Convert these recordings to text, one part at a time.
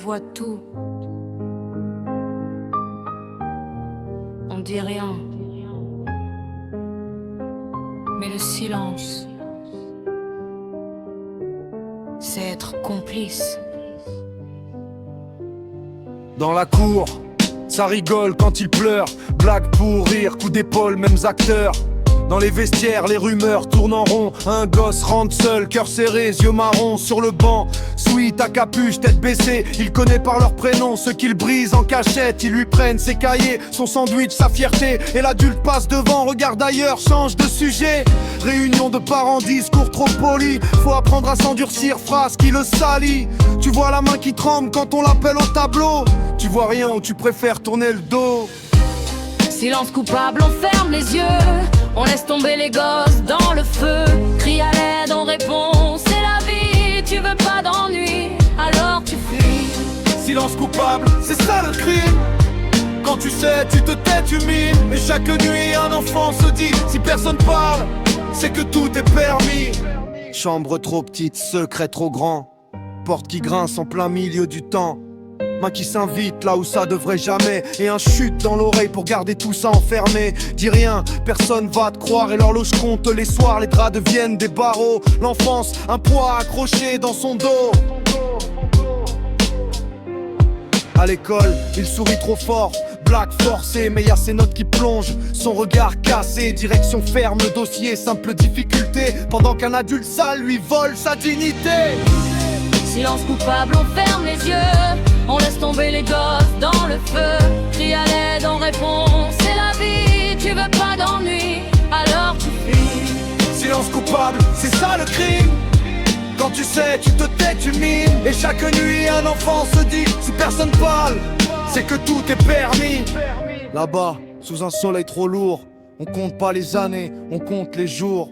voit tout. On dit rien. Mais le silence, c'est être complice. Dans la cour, ça rigole quand il pleure. Blague pour rire, coup d'épaule, mêmes acteurs. Dans les vestiaires, les rumeurs tournent en rond. Un gosse rentre seul, cœur serré, yeux marrons sur le banc. Sweet à capuche, tête baissée. Il connaît par leur prénom ceux qu'il brise en cachette. Ils lui prennent ses cahiers, son sandwich, sa fierté. Et l'adulte passe devant, regarde ailleurs, change de sujet. Réunion de parents, discours trop polis. Faut apprendre à s'endurcir, phrase qui le salit. Tu vois la main qui tremble quand on l'appelle au tableau. Tu vois rien ou tu préfères tourner le dos. Silence coupable, on ferme les yeux. On laisse tomber les gosses dans le feu. Crie à l'aide, on répond, c'est la vie. Tu veux pas d'ennui, alors tu fuis. Silence coupable, c'est ça le crime. Quand tu sais, tu te tais, tu mimes. Et chaque nuit, un enfant se dit, si personne parle, c'est que tout est permis. Chambre trop petite, secret trop grand. Porte qui grince en plein milieu du temps. Main qui s'invite là où ça devrait jamais. Et un chute dans l'oreille pour garder tout ça enfermé. Dis rien, personne va te croire. Et l'horloge compte les soirs, les draps deviennent des barreaux. L'enfance, un poids accroché dans son dos. À l'école, il sourit trop fort. Blague forcée, mais y'a ses notes qui plongent. Son regard cassé, direction ferme, le dossier, simple difficulté. Pendant qu'un adulte sale lui vole sa dignité. Silence coupable, on ferme les yeux. On laisse tomber les gosses dans le feu. Crie à l'aide, on répond, c'est la vie. Tu veux pas d'ennui, alors tu fuis. Silence coupable, c'est ça le crime. Quand tu sais, tu te tais, tu mimes. Et chaque nuit, un enfant se dit, si personne parle, c'est que tout est permis. Là-bas, sous un soleil trop lourd, on compte pas les années, on compte les jours.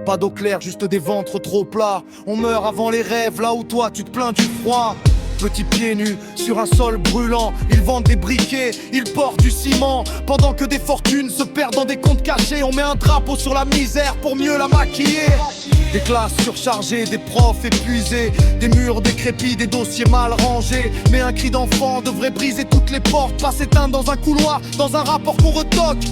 Pas d'eau claire, juste des ventres trop plats. On meurt avant les rêves, là où toi tu te plains du froid. Petits pieds nus sur un sol brûlant. Ils vendent des briquets, ils portent du ciment. Pendant que des fortunes se perdent dans des comptes cachés. On met un drapeau sur la misère pour mieux la maquiller. Des classes surchargées, des profs épuisés. Des murs décrépits, des dossiers mal rangés. Mais un cri d'enfant devrait briser toutes les portes. Pas s'éteindre dans un couloir, dans un rapport qu'on retoque.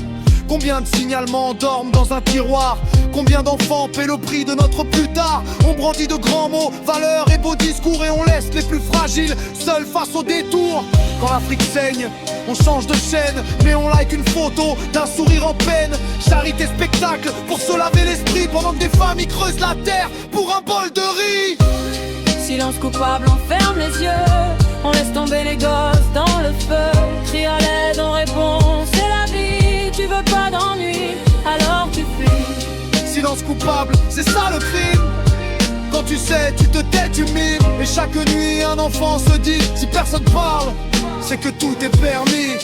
Combien de signalements dorment dans un tiroir? Combien d'enfants paient le prix de notre plus tard? On brandit de grands mots, valeurs et beaux discours. Et on laisse les plus fragiles seuls face au détour. Quand l'Afrique saigne, on change de chaîne. Mais on like une photo d'un sourire en peine. Charité spectacle pour se laver l'esprit. Pendant que des familles creusent la terre pour un bol de riz. Silence coupable, on ferme les yeux. On laisse tomber les gosses dans le feu. Crie à l'aide, on répond, c'est la vie. Tu veux pas d'ennui, alors tu fuis. Silence coupable, c'est ça le crime. Quand tu sais, tu te tais, tu mimes. Et chaque nuit, un enfant se dit, si personne parle, c'est que tout est permis.